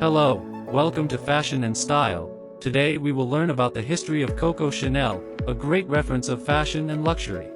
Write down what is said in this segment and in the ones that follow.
Hello, welcome to Fashion and Style. Today we will learn about the history of Coco Chanel, a great reference of fashion and luxury.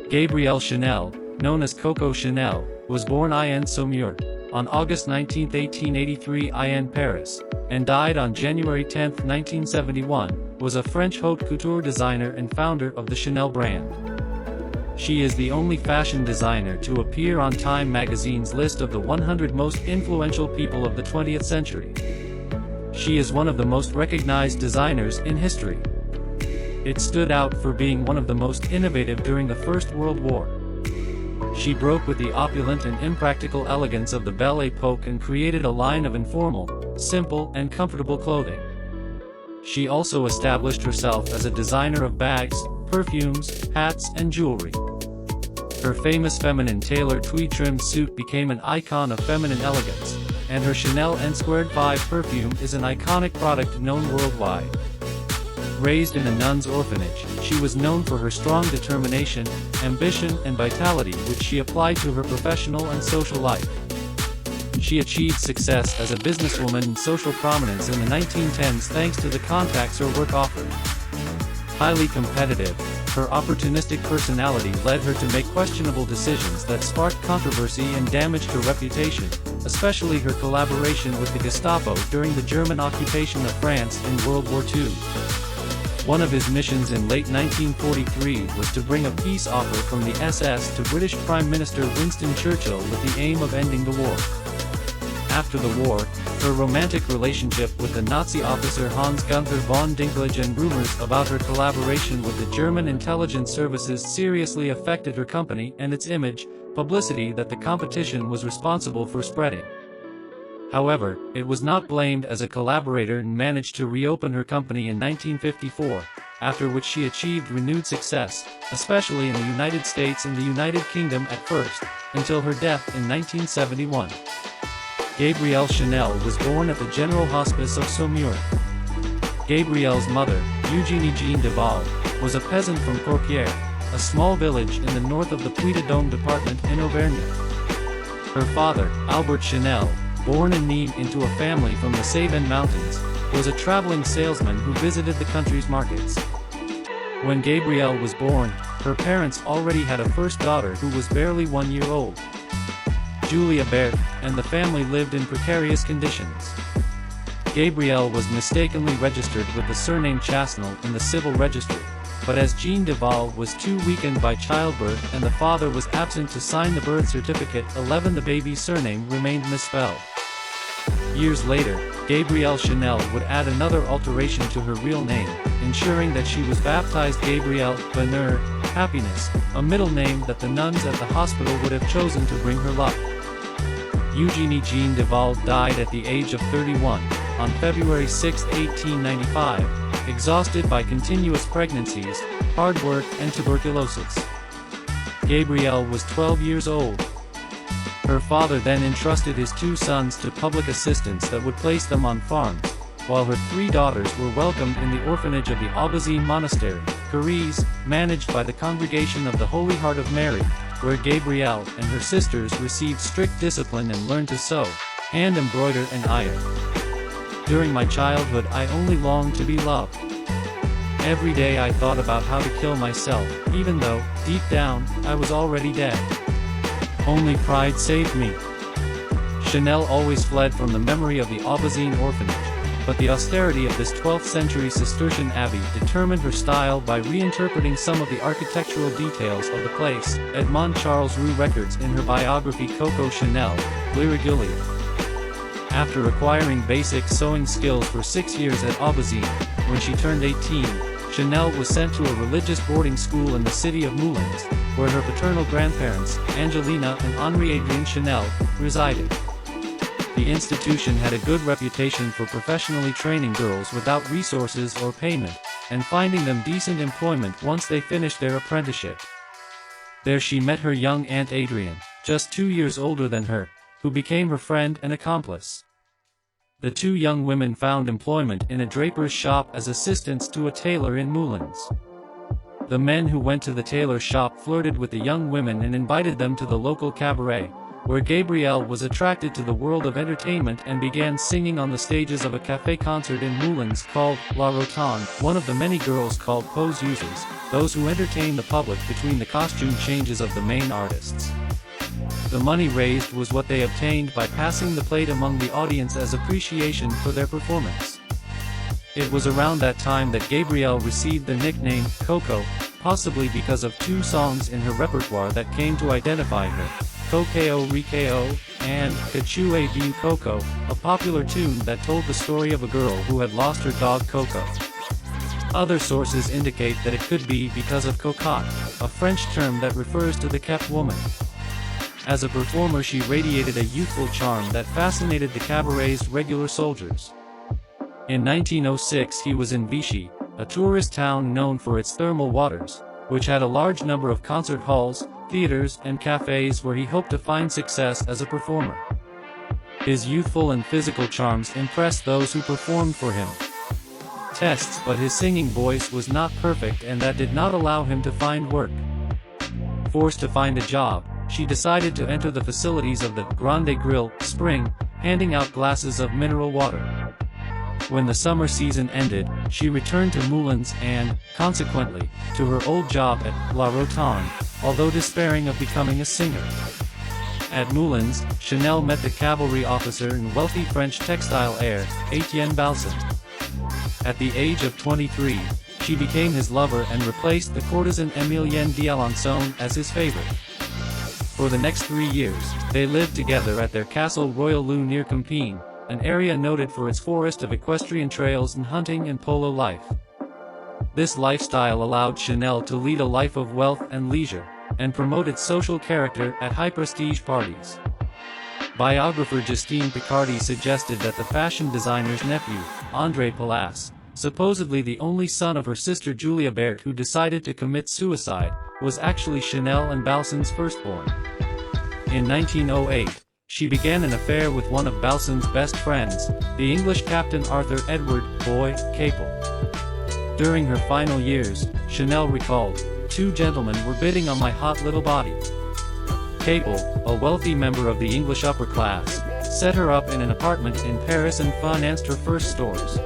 Gabrielle Chanel, known as Coco Chanel, was born in Saumur on August 19, 1883 in Paris, and died on January 10, 1971, was a French haute couture designer and founder of the Chanel brand. She is the only fashion designer to appear on Time magazine's list of the 100 most influential people of the 20th century. She is one of the most recognized designers in history. It stood out for being one of the most innovative during the First World War. She broke with the opulent and impractical elegance of the Belle Époque and created a line of informal, simple, and comfortable clothing. She also established herself as a designer of bags, perfumes, hats, and jewelry. Her famous feminine tailored tweed-trimmed suit became an icon of feminine elegance, and her Chanel Nº5 perfume is an iconic product known worldwide. Raised in a nun's orphanage, she was known for her strong determination, ambition, and vitality which she applied to her professional and social life. She achieved success as a businesswoman and social prominence in the 1910s thanks to the contacts her work offered. Highly competitive, her opportunistic personality led her to make questionable decisions that sparked controversy and damaged her reputation, especially her collaboration with the Gestapo during the German occupation of France in World War II. One of his missions in late 1943 was to bring a peace offer from the SS to British Prime Minister Winston Churchill with the aim of ending the war. After the war, her romantic relationship with the Nazi officer Hans Gunther von Dinklage and rumors about her collaboration with the German intelligence services seriously affected her company and its image, publicity that the competition was responsible for spreading. However, it was not blamed as a collaborator and managed to reopen her company in 1954, after which she achieved renewed success, especially in the United States and the United Kingdom at first, until her death in 1971. Gabrielle Chanel was born at the General Hospice of Saumur. Gabrielle's mother, Eugénie Jean Duval, was a peasant from Courpierre, a small village in the north of the Puy-de-Dôme department in Auvergne. Her father, Albert Chanel, born in Nîmes into a family from the Cévennes Mountains, was a traveling salesman who visited the country's markets. When Gabrielle was born, her parents already had a first daughter who was barely 1 year old. Julia Berthe, and the family lived in precarious conditions. Gabrielle was mistakenly registered with the surname Chasnel in the civil registry, but as Jean Duval was too weakened by childbirth and the father was absent to sign the birth certificate, the baby's surname remained misspelled. Years later, Gabrielle Chanel would add another alteration to her real name, ensuring that she was baptized Gabrielle, Bonheur, happiness, a middle name that the nuns at the hospital would have chosen to bring her luck. Eugénie Jean Duval died at the age of 31, on February 6, 1895, exhausted by continuous pregnancies, hard work, and tuberculosis. Gabrielle was 12 years old. Her father then entrusted his two sons to public assistants that would place them on farms, while her three daughters were welcomed in the orphanage of the Aubazine Monastery, Paris, managed by the Congregation of the Holy Heart of Mary, where Gabrielle and her sisters received strict discipline and learned to sew, hand embroider and iron. During my childhood I only longed to be loved. Every day I thought about how to kill myself, even though, deep down, I was already dead. Only pride saved me. Chanel always fled from the memory of the Aubazine orphanage, but the austerity of this 12th century Cistercian abbey determined her style by reinterpreting some of the architectural details of the place, Edmond Charles Roux records in her biography Coco Chanel, L'Irrégulier. After acquiring basic sewing skills for 6 years at Aubazine, when she turned 18, Chanel was sent to a religious boarding school in the city of Moulins, where her paternal grandparents, Angelina and Henri-Adrien Chanel, resided. The institution had a good reputation for professionally training girls without resources or payment, and finding them decent employment once they finished their apprenticeship. There she met her young Aunt Adrienne, just 2 years older than her, who became her friend and accomplice. The two young women found employment in a draper's shop as assistants to a tailor in Moulins. The men who went to the tailor's shop flirted with the young women and invited them to the local cabaret, where Gabrielle was attracted to the world of entertainment and began singing on the stages of a café concert in Moulins called La Rotonde. One of the many girls called pose users, those who entertain the public between the costume changes of the main artists. The money raised was what they obtained by passing the plate among the audience as appreciation for their performance. It was around that time that Gabrielle received the nickname Coco, possibly because of two songs in her repertoire that came to identify her, Coco Rico and Cachue View Coco, a popular tune that told the story of a girl who had lost her dog Coco. Other sources indicate that it could be because of cocotte, a French term that refers to the kept woman. As a performer, she radiated a youthful charm that fascinated the cabaret's regular soldiers. In 1906 he was in Vichy, a tourist town known for its thermal waters, which had a large number of concert halls, theaters, and cafes where he hoped to find success as a performer. His youthful and physical charms impressed those who performed for him. But his singing voice was not perfect, and that did not allow him to find work. Forced to find a job, she decided to enter the facilities of the Grande Grill Spring, handing out glasses of mineral water. When the summer season ended, she returned to Moulins and, consequently, to her old job at La Rotonde, although despairing of becoming a singer. At Moulins, Chanel met the cavalry officer and wealthy French textile heir, Etienne Balsan. At the age of 23, she became his lover and replaced the courtesan Emilienne d'Alençon as his favorite. For the next 3 years, they lived together at their Castle Royal-Lou near Compiègne, an area noted for its forest of equestrian trails and hunting and polo life. This lifestyle allowed Chanel to lead a life of wealth and leisure, and promote its social character at high-prestige parties. Biographer Justine Picardy suggested that the fashion designer's nephew, André Palas, supposedly the only son of her sister Julia Bert who decided to commit suicide, was actually Chanel and Balsan's firstborn. In 1908, she began an affair with one of Balsan's best friends, the English Captain Arthur Edward "Boy" Capel. During her final years, Chanel recalled, "Two gentlemen were bidding on my hot little body." Capel, a wealthy member of the English upper class, set her up in an apartment in Paris and financed her first stores.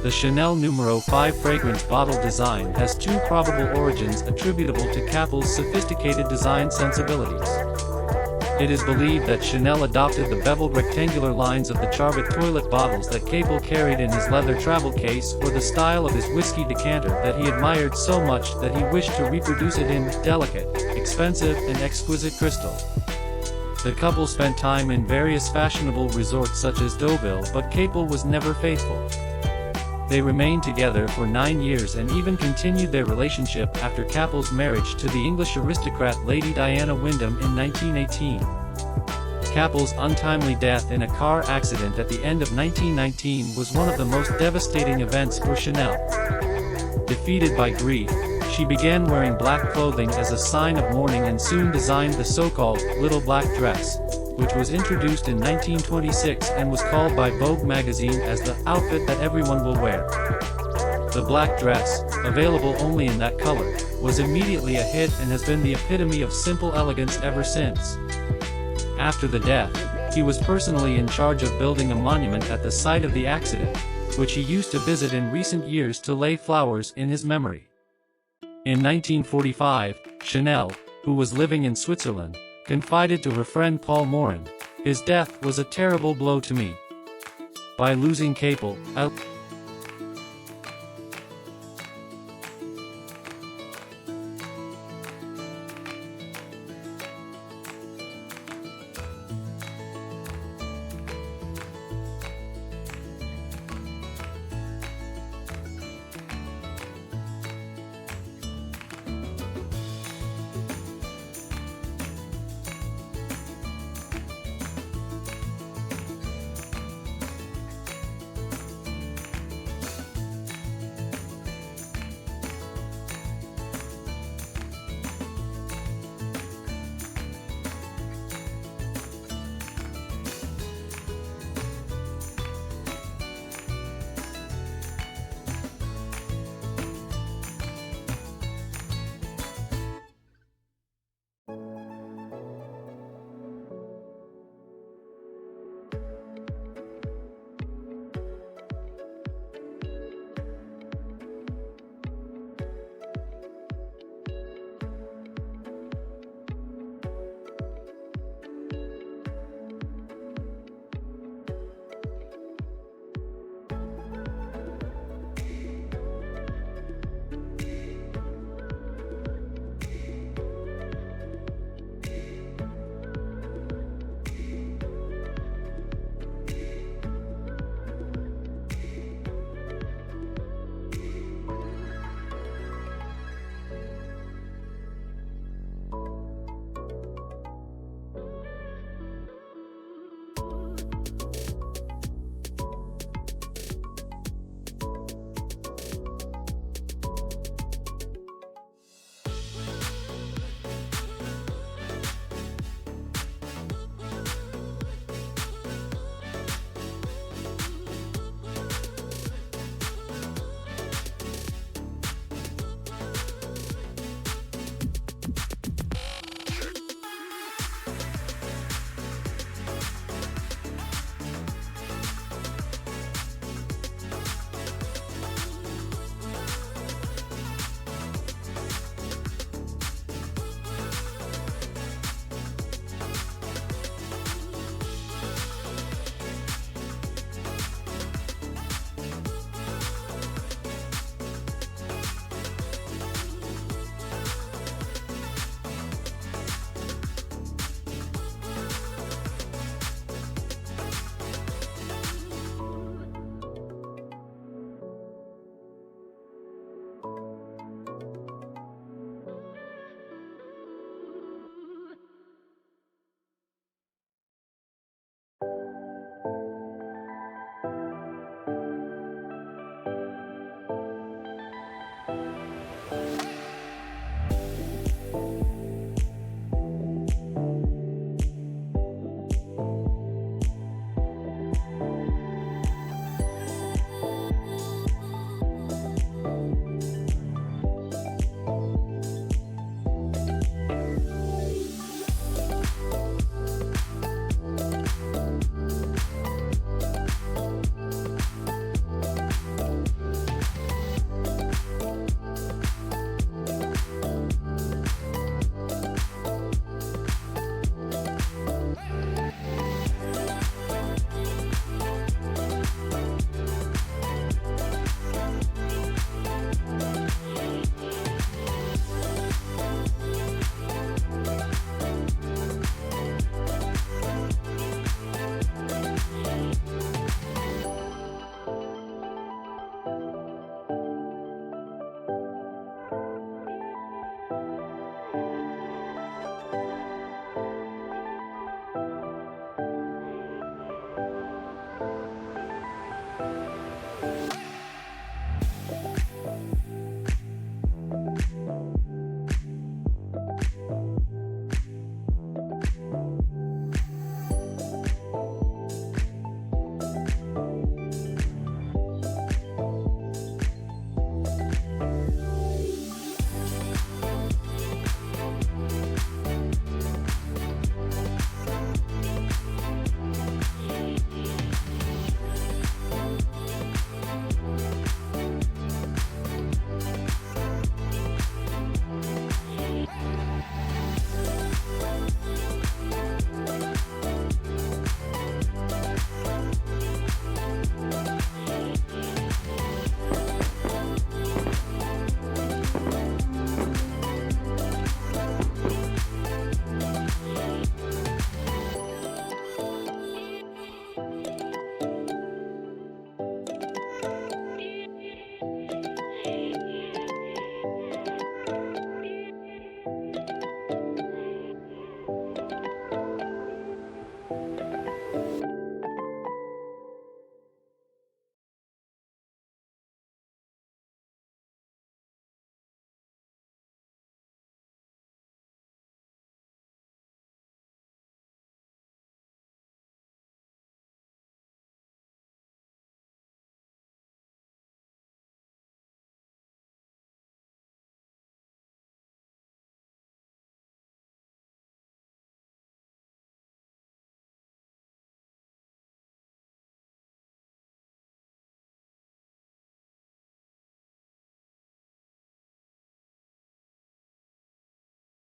The Chanel Nº5 fragrance bottle design has two probable origins attributable to Capel's sophisticated design sensibilities. It is believed that Chanel adopted the beveled rectangular lines of the Charbot toilet bottles that Capel carried in his leather travel case or the style of his whiskey decanter that he admired so much that he wished to reproduce it in delicate, expensive, and exquisite crystal. The couple spent time in various fashionable resorts such as Deauville, but Capel was never faithful. They remained together for 9 years and even continued their relationship after Capel's marriage to the English aristocrat Lady Diana Wyndham in 1918. Capel's untimely death in a car accident at the end of 1919 was one of the most devastating events for Chanel. Defeated by grief, she began wearing black clothing as a sign of mourning and soon designed the so-called little black dress, which was introduced in 1926 and was called by Vogue magazine as the outfit that everyone will wear. The black dress, available only in that color, was immediately a hit and has been the epitome of simple elegance ever since. After the death, he was personally in charge of building a monument at the site of the accident, which he used to visit in recent years to lay flowers in his memory. In 1945, Chanel, who was living in Switzerland, confided to her friend Paul Morin, "His death was a terrible blow to me. By losing Capel, I